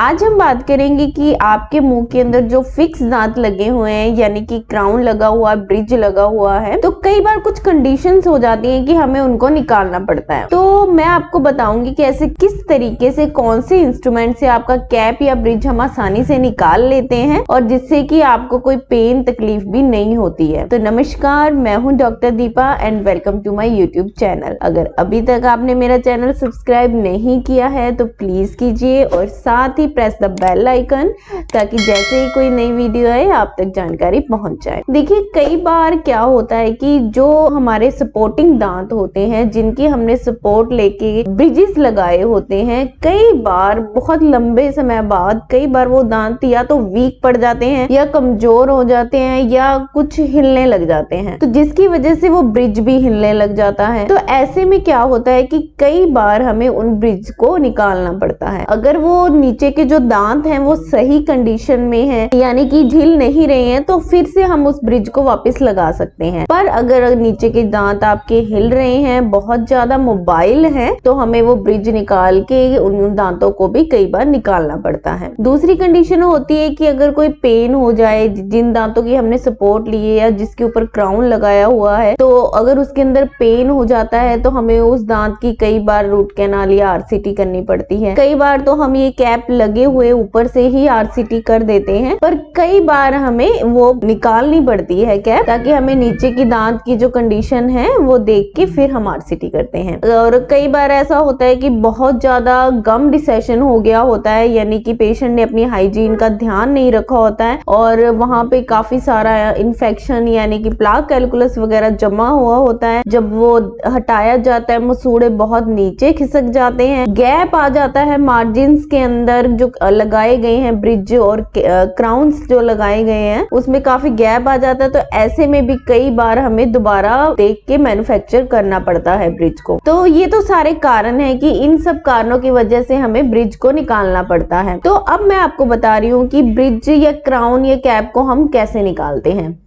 आज हम बात करेंगे कि आपके मुंह के अंदर जो फिक्स दांत लगे हुए हैं, यानी कि क्राउन लगा हुआ, ब्रिज लगा हुआ है, तो कई बार कुछ कंडीशंस हो जाती हैं कि हमें उनको निकालना पड़ता है। तो मैं आपको बताऊंगी कि ऐसे किस तरीके से, कौन से इंस्ट्रूमेंट से आपका कैप या ब्रिज हम आसानी से निकाल लेते हैं और जिससे कि आपको कोई पेन तकलीफ भी नहीं होती है। तो नमस्कार, मैं हूं doctor Deepa and welcome to my YouTube channel. अगर अभी तक आपने मेरा चैनल सब्सक्राइब नहीं किया है तो प्लीज कीजिए और साथ ही प्रेस द बेल आइकन, ताकि जैसे ही कोई नई वीडियो आए आप तक जानकारी पहुंच जाए। देखिए, कई बार क्या होता है कि जो हमारे सपोर्टिंग दांत होते हैं, जिनकी हमने सपोर्ट लेके ब्रिजेस लगाए होते हैं, कई बार बहुत लंबे समय बाद कई बार वो दांत या तो वीक पड़ जाते हैं या कमजोर हो जाते हैं या कुछ हिलने लग जाते हैं, तो जिसकी वजह से वो ब्रिज भी हिलने लग जाता है। तो ऐसे में क्या होता है कि कई बार हमें उन ब्रिज को निकालना पड़ता है। अगर वो नीचे के जो दांत हैं वो सही कंडीशन में है, यानी कि हिल नहीं रहे हैं, तो फिर से हम उस ब्रिज को वापस लगा सकते हैं। पर अगर नीचे के दांत आपके हिल रहे हैं, बहुत ज्यादा मोबाइल हैं, तो हमें वो ब्रिज निकाल के उन दांतों को भी कई बार निकालना पड़ता है। दूसरी कंडीशन होती है कि अगर कोई पेन हो जाए, जिन दांतों की हमने सपोर्ट ली है या जिसके ऊपर क्राउन लगाया हुआ है, तो अगर उसके अंदर पेन हो जाता है तो हमें उस दांत की कई बार रूट कैनाल या आरसीटी करनी पड़ती है। कई बार तो हम ये कैप लगे हुए ऊपर से ही आरसीटी कर देते हैं, पर कई बार हमें वो निकालनी पड़ती है कैप, ताकि हमें नीचे की दांत की जो कंडीशन है वो देख के फिर हम आरसीटी करते हैं। और कई बार ऐसा होता है कि बहुत ज्यादा गम डिसेशन हो गया होता है, यानी कि पेशेंट ने अपनी हाइजीन का ध्यान नहीं रखा होता है और वहां पे काफी सारा इन्फेक्शन यानी कि प्लाक कैलकुलस वगैरह जमा हुआ होता है। जब वो हटाया जाता है, मसूड़े बहुत नीचे खिसक जाते हैं, गैप आ जाता है मार्जिन के अंदर जो लगाए गए हैं ब्रिज और क्राउन्स जो लगाए गए हैं उसमें काफी गैप आ जाता है। तो ऐसे में भी कई बार हमें दोबारा देख के मैन्युफैक्चर करना पड़ता है ब्रिज को। तो ये तो सारे कारण हैं कि इन सब कारणों की वजह से हमें ब्रिज को निकालना पड़ता है। तो अब मैं आपको बता रही हूँ कि ब्रिज या क्राउन या कैप को हम कैसे निकालते हैं।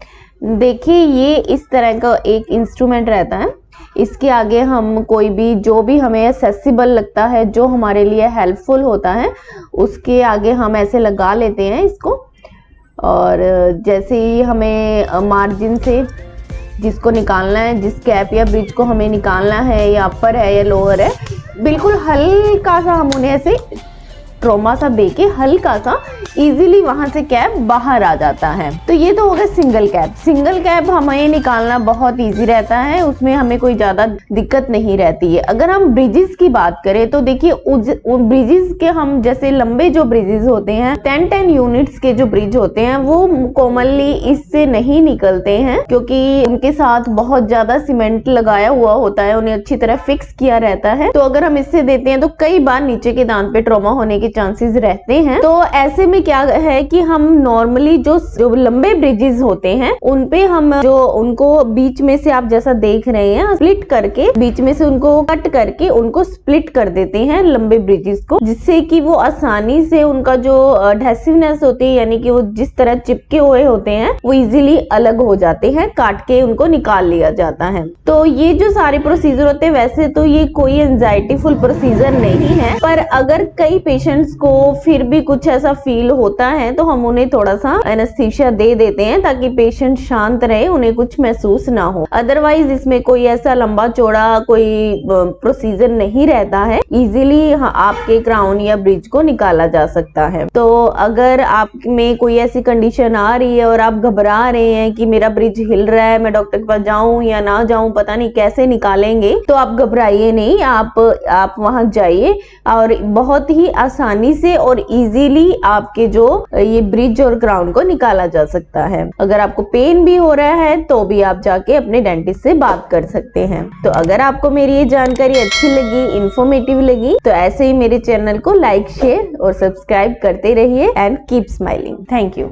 देखिए, ये इस तरह का एक इंस्ट्रूमेंट रहता है। इसके आगे हम कोई भी जो भी हमें एक्सेसिबल लगता है, जो हमारे लिए हेल्पफुल होता है, उसके आगे हम ऐसे लगा लेते हैं इसको। और जैसे ही हमें मार्जिन से जिसको निकालना है, जिस कैप या ब्रिज को हमें निकालना है, या अपर है या लोअर है, बिल्कुल हल्का सा हम उन्हें ऐसे ट्रोमा सा देके हल्का सा इजीली वहां से कैप बाहर आ जाता है। तो ये तो हो गया सिंगल कैप। सिंगल कैप हमें निकालना बहुत इजी रहता है, उसमें हमें कोई ज्यादा दिक्कत नहीं रहती है। अगर हम ब्रिजेस की बात करें तो देखिए, ब्रिजेस के हम जैसे लंबे जो ब्रिजेस होते हैं, 10 यूनिट्स के जो ब्रिज होते हैं, वो कॉमनली इससे नहीं निकलते हैं, क्योंकि उनके साथ बहुत ज्यादा सीमेंट लगाया हुआ होता है, उन्हें अच्छी तरह फिक्स किया रहता है। तो अगर हम इससे देते हैं तो कई बार नीचे के दांत पे ट्रॉमा होने के चांसेस रहते हैं। तो ऐसे में क्या है कि हम नॉर्मली जो लंबे ब्रिजेस होते हैं उन पे हम जो उनको बीच में से आप जैसा देख रहे हैं स्प्लिट करके, बीच में से उनको कट करके उनको स्प्लिट कर देते हैं लंबे ब्रिजेस को, जिससे कि वो आसानी से उनका जो एडहेसिवनेस होती है, यानी कि वो जिस तरह चिपके हुए होते हैं, वो इजीली अलग हो जाते हैं, काट के उनको निकाल लिया जाता है। तो ये जो सारे प्रोसीजर होते हैं, वैसे तो ये कोई एंजाइटीफुल प्रोसीजर नहीं है, पर अगर कई पेशेंट्स को फिर भी कुछ ऐसा फील होता है तो हम उन्हें थोड़ा सा एनेस्थीसिया दे देते हैं, ताकि पेशेंट शांत रहे, उन्हें कुछ महसूस ना हो। अदरवाइज इसमें कोई ऐसा लंबा चौड़ा कोई प्रोसीजर नहीं रहता है, इजीली आपके क्राउन या ब्रिज को निकाला जा सकता है। तो अगर आप में कोई ऐसी कंडीशन आ रही है और आप घबरा रहे हैं कि मेरा ब्रिज हिल रहा है, मैं डॉक्टर के पास जाऊं या ना जाऊं, पता नहीं कैसे निकालेंगे, तो आप घबराइए नहीं, आप वहां जाइए और बहुत ही आसानी से और इजीली आपके जो ये ब्रिज और क्राउन को निकाला जा सकता है। अगर आपको पेन भी हो रहा है तो भी आप जाके अपने डेंटिस्ट से बात कर सकते हैं। तो अगर आपको मेरी ये जानकारी अच्छी लगी, इंफॉर्मेटिव लगी, तो ऐसे ही मेरे चैनल को लाइक, शेयर और सब्सक्राइब करते रहिए and keep smiling. Thank you.